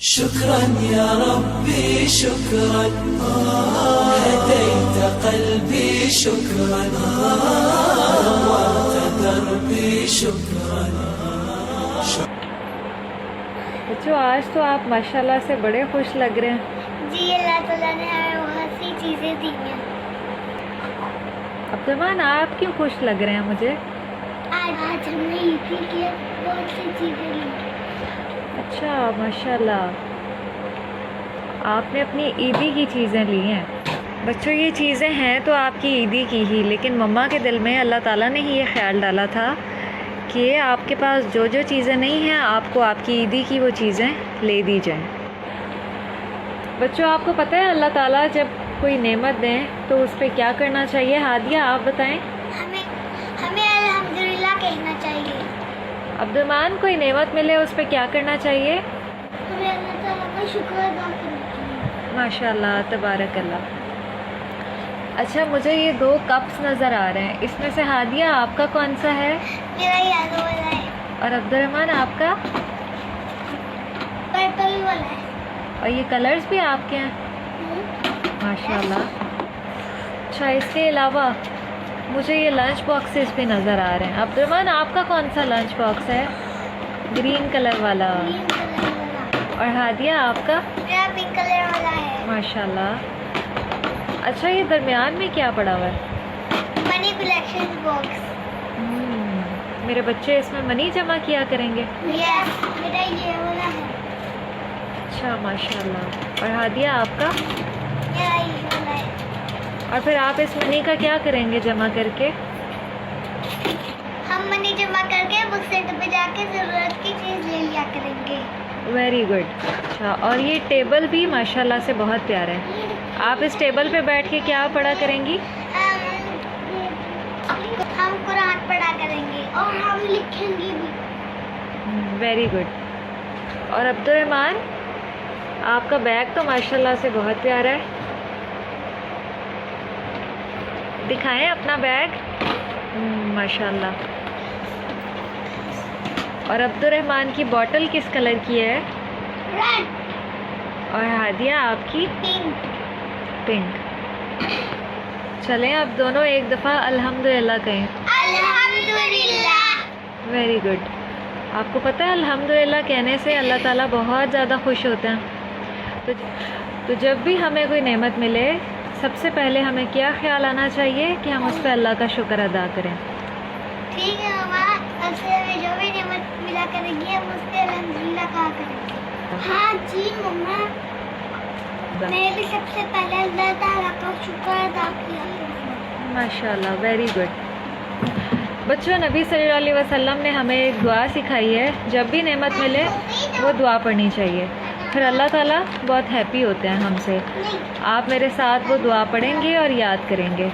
شكرا يا ربي شكرا هديت قلبي شكرا نورت دربي شكرا بچوں آج تو آپ ماشاءاللہ سے بڑے خوش لگ رہے ہیں. جی اللہ تعالیٰ نے ہمیں بہت سی چیزیں دی ہیں. عبدالرحمن آپ کیوں خوش لگ رہے ہیں مجھے؟ آج ہم نے عیدی کی بہت سی چیزیں لی. اچھا ماشاءاللہ آپ نے اپنی عیدی کی چیزیں لی ہیں. بچوں یہ چیزیں ہیں تو آپ کی عیدی کی ہی، لیکن مما کے دل میں اللہ تعالیٰ نے ہی یہ خیال ڈالا تھا کہ آپ کے پاس جو جو چیزیں نہیں ہیں آپ کو آپ کی عیدی کی وہ چیزیں لے دی جائیں. بچوں آپ کو پتہ ہے اللہ تعالیٰ جب کوئی نعمت دیں تو اس پہ کیا کرنا چاہیے؟ ہادیہ آپ بتائیں. ہمیں الحمدللہ کہنا چاہیے. عبدالرحمن کوئی نعمت ملے اس پہ کیا کرنا چاہیے؟ ہمیں اللہ تعالیٰ کا شکر ادا کرنا چاہیے. ماشاءاللہ تبارک اللہ. اچھا مجھے یہ 2 کپس نظر آ رہے ہیں، اس میں سے ہادیہ آپ کا کون سا ہے؟ میرا یلو والا ہے اور عبدالرحمن آپ کا؟ پرپل والا ہے. اور یہ کلرز بھی آپ کے ہیں؟ ماشاءاللہ. اچھا اس کے علاوہ مجھے یہ لنچ باکسز بھی نظر آ رہے ہیں. عبدالرحمن آپ کا کون سا لنچ باکس ہے؟ گرین کلر والا. گرین کلر والا. اور ہادیہ آپ کا؟ میرا پنک کلر والا ہے. ماشاءاللہ. اچھا یہ درمیان میں کیا پڑا ہوا ہے؟ منی کلیکشن باکس. میرے بچے اس میں منی جمع کیا کریں گے؟ یس میرا یہ والا ہے. اچھا ماشاءاللہ. اور ہادیہ آپ کا؟ میرا یہ والا ہے. اور پھر آپ اس منی کا کیا کریں گے جمع کر کے؟ ہم منی جمع کر کے بک سینٹر پہ جا کے ضرورت کی چیز لے لیا کریں گے. Very good. اچھا اور یہ ٹیبل بھی ماشاءاللہ سے بہت پیارا ہے. آپ اس ٹیبل پہ بیٹھ کے کیا پڑھا کریں گی؟ ہم قرآن پڑھا کریں گے اور ہم لکھیں گے بھی. Very good. اور عبدالرحمن آپ کا بیگ تو ماشاءاللہ سے بہت پیارا ہے. دکھائیں اپنا بیگ. ماشاءاللہ. اور عبدالرحمن کی بوٹل کس کلر کی ہے؟ ریڈ. اور ہادیہ آپ کی؟ پنک. پنک. چلیں اب دونوں ایک دفعہ الحمدللہ کہیں. الحمدللہ. Very good. آپ کو پتہ ہے الحمدللہ کہنے سے اللہ تعالیٰ بہت زیادہ خوش ہوتے ہیں. تو جب بھی ہمیں کوئی نعمت ملے سب سے پہلے ہمیں کیا خیال آنا چاہیے کہ ہم اس پہ اللہ کا شکر ادا کریں. ٹھیک ہے مما، اب سے ہمیں جو بھی نعمت ملا کرے گی ہم اس پہ الحمدللہ کہا کریں گے. ہاں جی مما، میں بھی سب سے پہلے اللہ تعالیٰ کا شکر ادا کیا کروں. ماشاءاللہ. Very good. بچوں نبی صلی اللہ علیہ وسلم نے ہمیں ایک دعا سکھائی ہے، جب بھی نعمت ملے وہ دعا پڑھنی چاہیے، پھر اللہ تعالیٰ بہت ہیپی ہوتے ہیں ہم سے. آپ میرے ساتھ وہ دعا پڑھیں گے اور یاد کریں گے.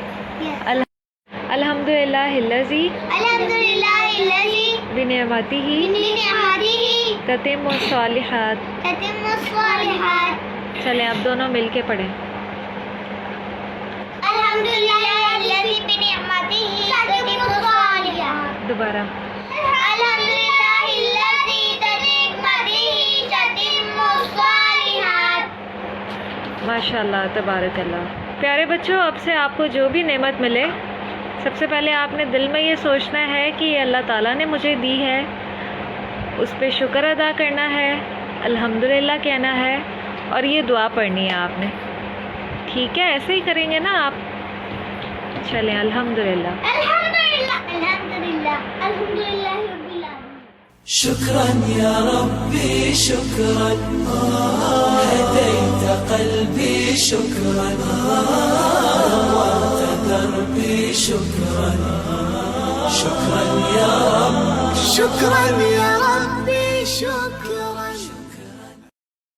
الحمدللہ الذی الحمدللہ الذی بنعمتہ بنعمتہ تتم الصالحات. تتم الصالحات. چلیں آپ دونوں مل کے پڑھیں. الحمدللہ الذی بنعمتہ تتم الصالحات. دوبارہ. الحمدللہ الذی بنعمتہ تتم الصالحات. ماشاءاللہ تبارک اللہ. پیارے بچوں اب سے آپ کو جو بھی نعمت ملے سب سے پہلے آپ نے دل میں یہ سوچنا ہے کہ یہ اللہ تعالیٰ نے مجھے دی ہے، اس پہ شکر ادا کرنا ہے، الحمدللہ کہنا ہے اور یہ دعا پڑھنی ہے آپ نے. ٹھیک ہے ایسے ہی کریں گے نا آپ؟ چلیں الحمدللہ. الحمدللہ الحمدللہ الحمدللہ رب العالمین. شكرا يا ربي شكرا هديت قلبي شكرا نورت دربي شكرا شكرا يا رب. شکرا یا ربی شکرا.